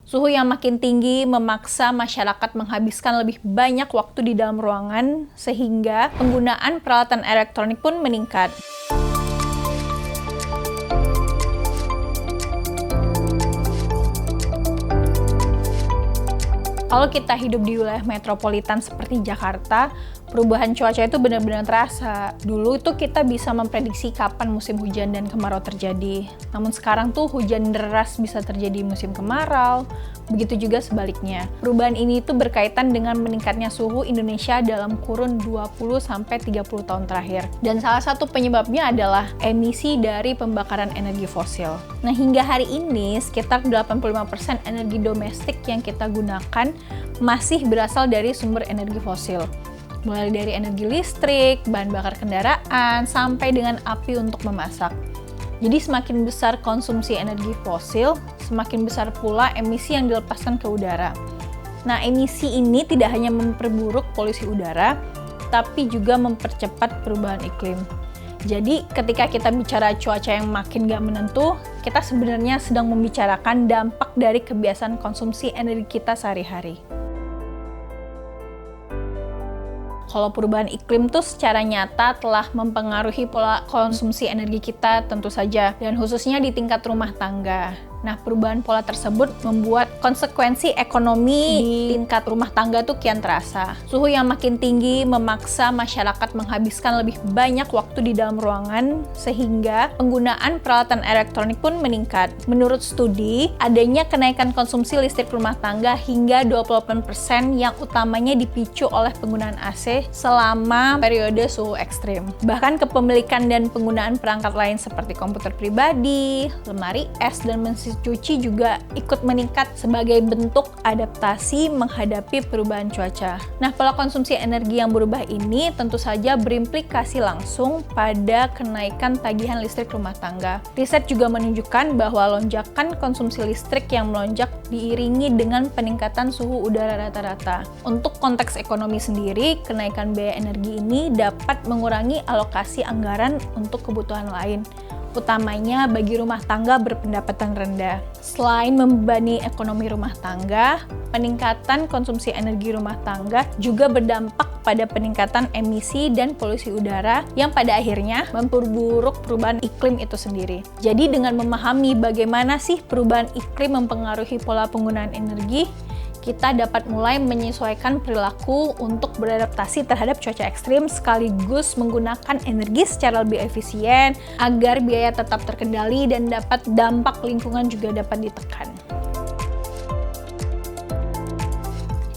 Suhu yang makin tinggi memaksa masyarakat menghabiskan lebih banyak waktu di dalam ruangan, sehingga penggunaan peralatan elektronik pun meningkat. Kalau kita hidup di wilayah metropolitan seperti Jakarta, perubahan cuaca itu benar-benar terasa. Dulu itu kita bisa memprediksi kapan musim hujan dan kemarau terjadi. Namun sekarang tuh hujan deras bisa terjadi musim kemarau, begitu juga sebaliknya. Perubahan ini tuh berkaitan dengan meningkatnya suhu Indonesia dalam kurun 20-30 tahun terakhir. Dan salah satu penyebabnya adalah emisi dari pembakaran energi fosil. Nah, hingga hari ini sekitar 85% energi domestik yang kita gunakan masih berasal dari sumber energi fosil. Mulai dari energi listrik, bahan bakar kendaraan, sampai dengan api untuk memasak. Jadi semakin besar konsumsi energi fosil, semakin besar pula emisi yang dilepaskan ke udara. Nah, emisi ini tidak hanya memperburuk polusi udara, tapi juga mempercepat perubahan iklim. Jadi, ketika kita bicara cuaca yang makin gak menentu, kita sebenarnya sedang membicarakan dampak dari kebiasaan konsumsi energi kita sehari-hari. Kalau perubahan iklim tuh secara nyata telah mempengaruhi pola konsumsi energi kita tentu saja, dan khususnya di tingkat rumah tangga. Nah, perubahan pola tersebut membuat konsekuensi ekonomi di tingkat rumah tangga tuh kian terasa. Suhu yang makin tinggi memaksa masyarakat menghabiskan lebih banyak waktu di dalam ruangan, sehingga penggunaan peralatan elektronik pun meningkat. Menurut studi, adanya kenaikan konsumsi listrik rumah tangga hingga 28% yang utamanya dipicu oleh penggunaan AC selama periode suhu ekstrim. Bahkan kepemilikan dan penggunaan perangkat lain seperti komputer pribadi, lemari es, dan mesin cuci juga ikut meningkat sebagai bentuk adaptasi menghadapi perubahan cuaca. Nah, pola konsumsi energi yang berubah ini tentu saja berimplikasi langsung pada kenaikan tagihan listrik rumah tangga. Riset juga menunjukkan bahwa lonjakan konsumsi listrik yang melonjak diiringi dengan peningkatan suhu udara rata-rata. Untuk konteks ekonomi sendiri, kenaikan biaya energi ini dapat mengurangi alokasi anggaran untuk kebutuhan lain, utamanya bagi rumah tangga berpendapatan rendah. Selain membebani ekonomi rumah tangga, peningkatan konsumsi energi rumah tangga juga berdampak pada peningkatan emisi dan polusi udara yang pada akhirnya memperburuk perubahan iklim itu sendiri. Jadi dengan memahami bagaimana sih perubahan iklim mempengaruhi pola penggunaan energi, kita dapat mulai menyesuaikan perilaku untuk beradaptasi terhadap cuaca ekstrim sekaligus menggunakan energi secara lebih efisien agar biaya tetap terkendali dan dampak lingkungan juga dapat ditekan.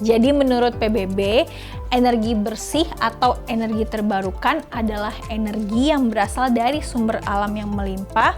Jadi menurut PBB, energi bersih atau energi terbarukan adalah energi yang berasal dari sumber alam yang melimpah,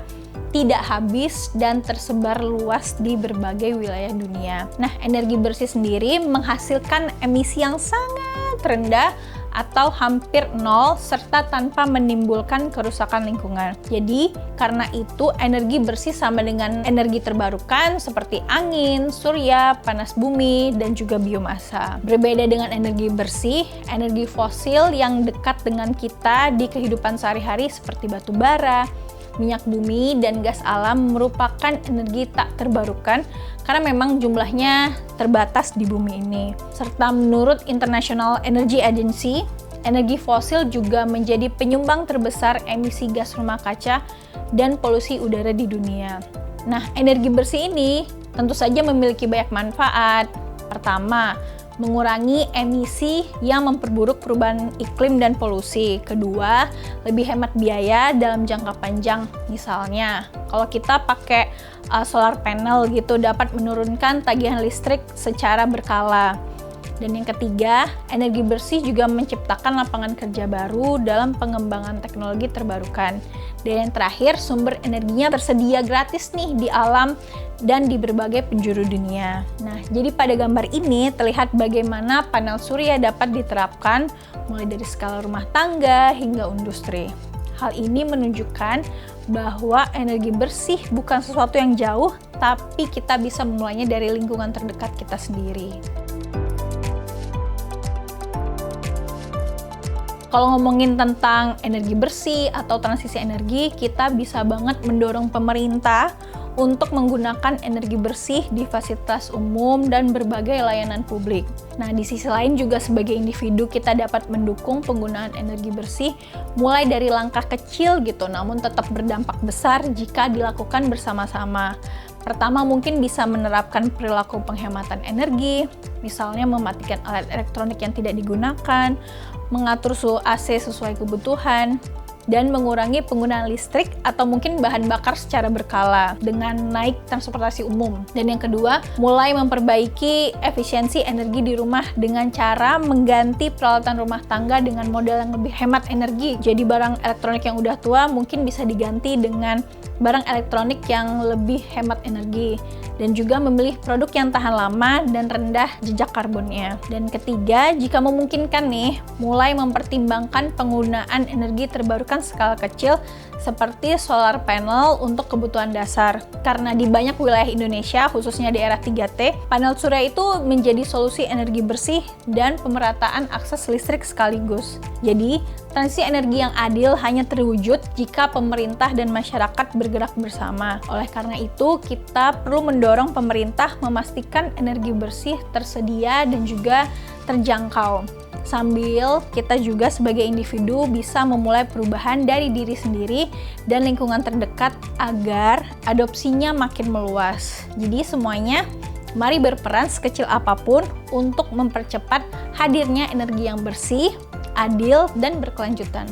tidak habis, dan tersebar luas di berbagai wilayah dunia. Nah, energi bersih sendiri menghasilkan emisi yang sangat rendah atau hampir nol serta tanpa menimbulkan kerusakan lingkungan. Jadi, karena itu energi bersih sama dengan energi terbarukan seperti angin, surya, panas bumi, dan juga biomasa. Berbeda dengan energi bersih, energi fosil yang dekat dengan kita di kehidupan sehari-hari seperti batu bara, minyak bumi, dan gas alam merupakan energi tak terbarukan karena memang jumlahnya terbatas di bumi ini. Serta menurut International Energy Agency, energi fosil juga menjadi penyumbang terbesar emisi gas rumah kaca dan polusi udara di dunia. Nah, energi bersih ini tentu saja memiliki banyak manfaat. Pertama, mengurangi emisi yang memperburuk perubahan iklim dan polusi. Kedua, lebih hemat biaya dalam jangka panjang. Misalnya, kalau kita pakai solar panel gitu dapat menurunkan tagihan listrik secara berkala. Dan yang ketiga, energi bersih juga menciptakan lapangan kerja baru dalam pengembangan teknologi terbarukan. Dan yang terakhir, sumber energinya tersedia gratis nih di alam dan di berbagai penjuru dunia. Nah, jadi pada gambar ini terlihat bagaimana panel surya dapat diterapkan mulai dari skala rumah tangga hingga industri. Hal ini menunjukkan bahwa energi bersih bukan sesuatu yang jauh, tapi kita bisa memulainya dari lingkungan terdekat kita sendiri. Kalau ngomongin tentang energi bersih atau transisi energi, kita bisa banget mendorong pemerintah untuk menggunakan energi bersih di fasilitas umum dan berbagai layanan publik. Nah, di sisi lain juga sebagai individu kita dapat mendukung penggunaan energi bersih mulai dari langkah kecil gitu, namun tetap berdampak besar jika dilakukan bersama-sama. Pertama, mungkin bisa menerapkan perilaku penghematan energi, misalnya mematikan alat elektronik yang tidak digunakan, mengatur suhu AC sesuai kebutuhan, dan mengurangi penggunaan listrik atau mungkin bahan bakar secara berkala dengan naik transportasi umum. Dan yang kedua, mulai memperbaiki efisiensi energi di rumah dengan cara mengganti peralatan rumah tangga dengan model yang lebih hemat energi. Jadi barang elektronik yang udah tua mungkin bisa diganti dengan barang elektronik yang lebih hemat energi, dan juga memilih produk yang tahan lama dan rendah jejak karbonnya. Dan ketiga, jika memungkinkan nih, mulai mempertimbangkan penggunaan energi terbarukan skala kecil seperti solar panel untuk kebutuhan dasar. Karena di banyak wilayah Indonesia, khususnya di daerah 3T, panel surya itu menjadi solusi energi bersih dan pemerataan akses listrik sekaligus. Jadi, transisi energi yang adil hanya terwujud jika pemerintah dan masyarakat bergerak bersama. Oleh karena itu, kita perlu mendorong pemerintah memastikan energi bersih tersedia dan juga terjangkau. Sambil kita juga sebagai individu bisa memulai perubahan dari diri sendiri dan lingkungan terdekat agar adopsinya makin meluas. Jadi semuanya mari berperan sekecil apapun untuk mempercepat hadirnya energi yang bersih, adil, dan berkelanjutan.